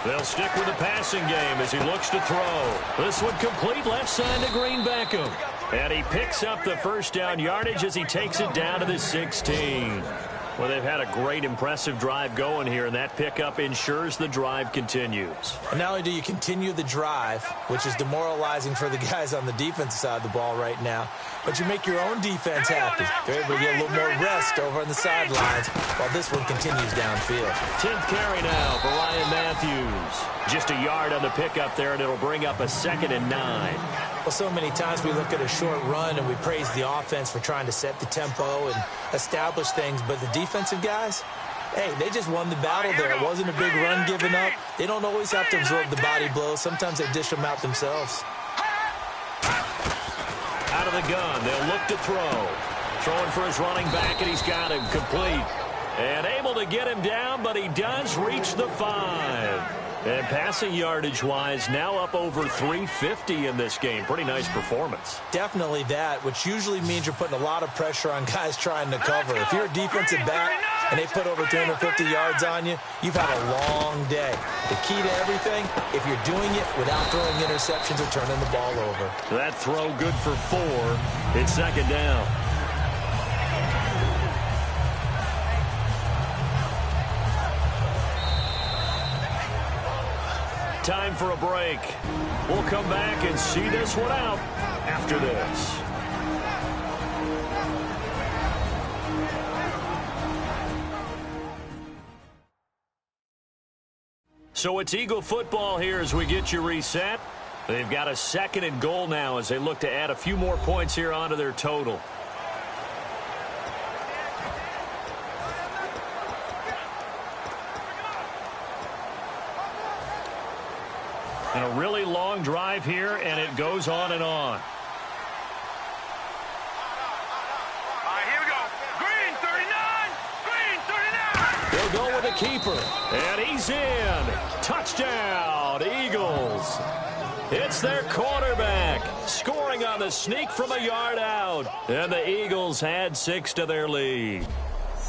They'll stick with the passing game as he looks to throw. This one complete left side to Green Beckham. And he picks up the first down yardage as he takes it down to the 16. Well, they've had a great, impressive drive going here, and that pickup ensures the drive continues. And not only do you continue the drive, which is demoralizing for the guys on the defensive side of the ball right now, but you make your own defense happy. They're able to get a little more rest over on the sidelines while this one continues downfield. 10th carry now for Ryan Matthews. Just a yard on the pickup there, and it'll bring up a 2nd and 9. Well, so many times we look at a short run and we praise the offense for trying to set the tempo and establish things, but the defensive guys, hey, they just won the battle there. It wasn't a big run given up. They don't always have to absorb the body blows. Sometimes they dish them out themselves. Out of the gun, they'll look to throw. Throwing for his running back, and he's got him complete. And able to get him down, but he does reach the 5. And passing yardage-wise, now up over 350 in this game. Pretty nice performance. Definitely that, which usually means you're putting a lot of pressure on guys trying to cover. If you're a defensive back and they put over 250 yards on you, you've had a long day. The key to everything, if you're doing it without throwing interceptions or turning the ball over. That throw good for 4. It's 2nd down. Time for a break. We'll come back and see this one out after this. So it's Eagle football here as we get you reset. They've got a 2nd and goal now as they look to add a few more points here onto their total. And a really long drive here, and it goes on and on. Here we go. Green 39. Green 39. They'll go with a keeper, and he's in. Touchdown, Eagles. It's their quarterback scoring on the sneak from a yard out. And the Eagles add 6 to their lead.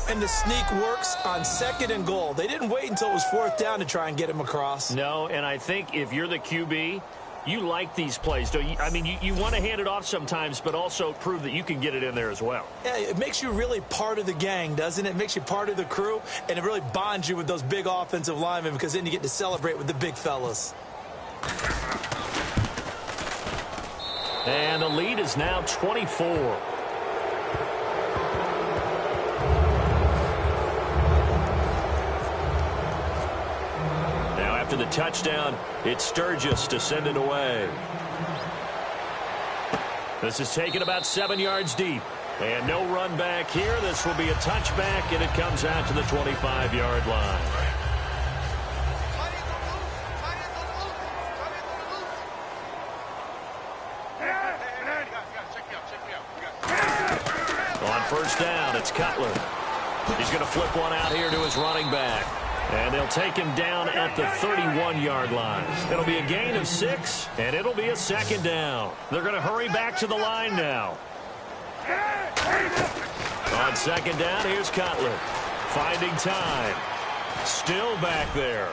And the sneak works on 2nd and goal. They didn't wait until it was 4th down to try and get him across. No, and I think if you're the QB, you like these plays, don't you? I mean, you want to hand it off sometimes, but also prove that you can get it in there as well. Yeah, it makes you really part of the gang, doesn't it? It makes you part of the crew, and it really bonds you with those big offensive linemen because then you get to celebrate with the big fellas. And the lead is now 24. After the touchdown, it's Sturgis to send it away. This is taken about 7 yards deep. And no run back here. This will be a touchback, and it comes out to the 25-yard line. On 1st down, it's Cutler. He's going to flip one out here to his running back. And they'll take him down at the 31-yard line. It'll be a gain of 6, and it'll be a 2nd down. They're going to hurry back to the line now. On 2nd down, here's Cutler. Finding time. Still back there.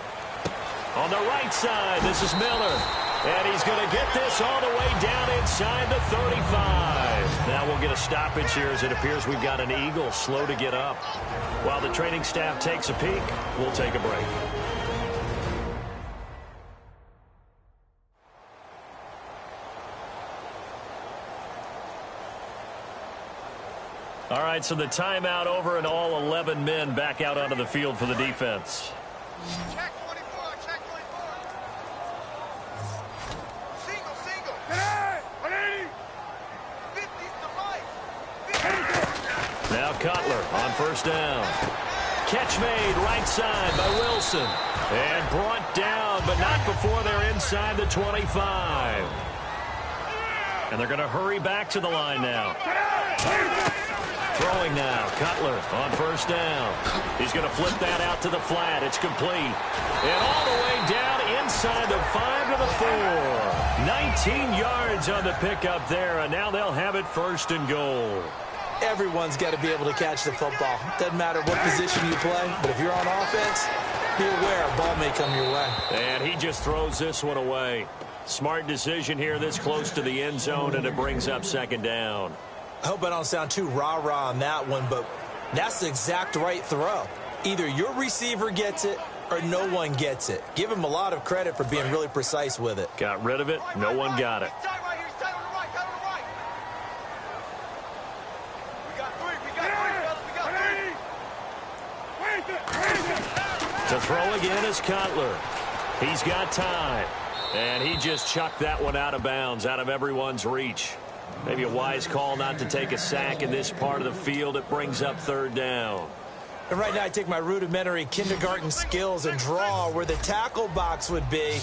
On the right side, this is Miller. And he's going to get this all the way down inside the 35. Now we'll get a stoppage here as it appears we've got an Eagle slow to get up. While the training staff takes a peek, we'll take a break. All right, so the timeout over and all 11 men back out onto the field for the defense. Check 24. Check 24. Single. 180. 50's the mic. Now Cutler on 1st down. Catch made right side by Wilson. And brought down, but not before they're inside the 25. And they're going to hurry back to the line now. Throwing now, Cutler on 1st down. He's going to flip that out to the flat. It's complete. And all the way down inside the 5 to the 4. 19 yards on the pickup there, and now they'll have it 1st and goal. Everyone's got to be able to catch the football. Doesn't matter what position you play, but if you're on offense, be aware a ball may come your way. And he just throws this one away. Smart decision here this close to the end zone, and it brings up 2nd down. I hope I don't sound too rah-rah on that one, but That's the exact right throw. Either your receiver gets it or no one gets it. Give him a lot of credit for being really precise with it. Got rid of it. No one got it. To throw again is Cutler. He's got time. And he just chucked that one out of bounds, out of everyone's reach. Maybe a wise call not to take a sack in this part of the field. It brings up third down. And right now I take my rudimentary kindergarten skills and draw where the tackle box would be,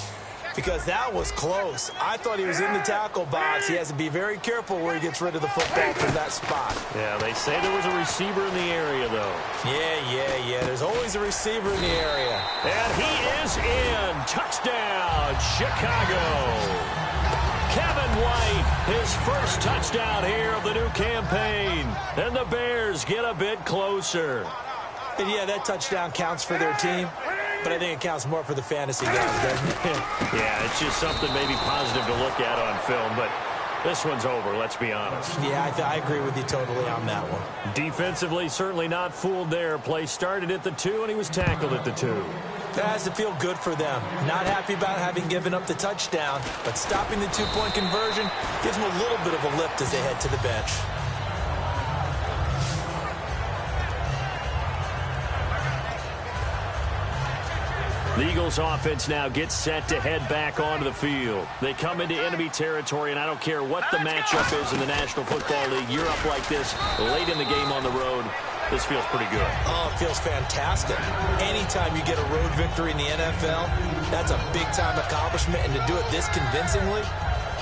because that was close. I thought he was in the tackle box. He has to be very careful where he gets rid of the football from that spot. Yeah, they say there was a receiver in the area, though. Yeah. There's always a receiver in the area. And he is in. Touchdown, Chicago. Kevin White, his first touchdown here of the new campaign. And the Bears get a bit closer. And yeah, that touchdown counts for their team, but I think it counts more for the fantasy guys, doesn't it? Yeah, it's just something maybe positive to look at on film, but this one's over, let's be honest. Yeah, I agree with you totally on that one. Defensively, certainly not fooled there. Play started at the 2, and he was tackled at the 2. That has to feel good for them. Not happy about having given up the touchdown, but stopping the two-point conversion gives them a little bit of a lift as they head to the bench. The Eagles offense now gets set to head back onto the field. They come into enemy territory, and I don't care what the matchup is in the National Football League. You're up like this late in the game on the road. This feels pretty good. Oh, it feels fantastic. Anytime you get a road victory in the NFL, that's a big-time accomplishment, and to do it this convincingly,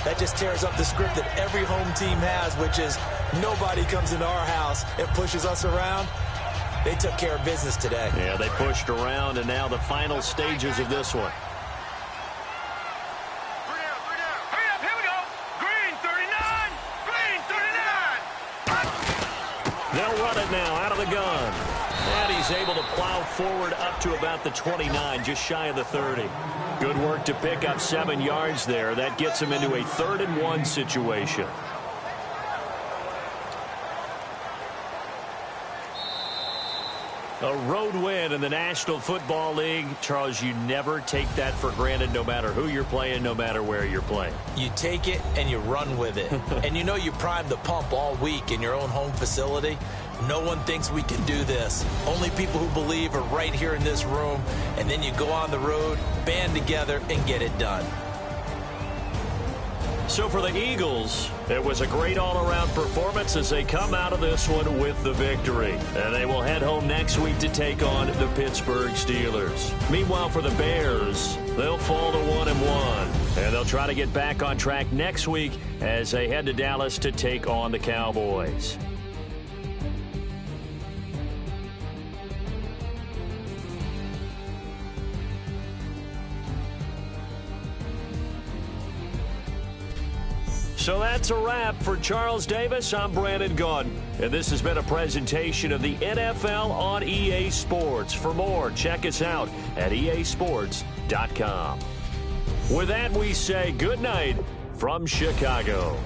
that just tears up the script that every home team has, which is nobody comes into our house and pushes us around. They took care of business today. Yeah, they pushed around, and now the final stages of this one. Hurry up, here we go. Green 39, green 39. They'll run it now out of the gun. And he's able to plow forward up to about the 29, just shy of the 30. Good work to pick up 7 yards there. That gets him into a 3rd-and-1 situation. A road win in the National Football League. Charles, you never take that for granted no matter who you're playing, no matter where you're playing. You take it and you run with it. And you know you primed the pump all week in your own home facility. No one thinks we can do this. Only people who believe are right here in this room. And then you go on the road, band together, and get it done. So for the Eagles, it was a great all-around performance as they come out of this one with the victory. And they will head home next week to take on the Pittsburgh Steelers. Meanwhile, for the Bears, they'll fall to 1-1. And they'll try to get back on track next week as they head to Dallas to take on the Cowboys. So that's a wrap. For Charles Davis, I'm Brandon Gaudin. And this has been a presentation of the NFL on EA Sports. For more, check us out at easports.com. With that, we say good night from Chicago.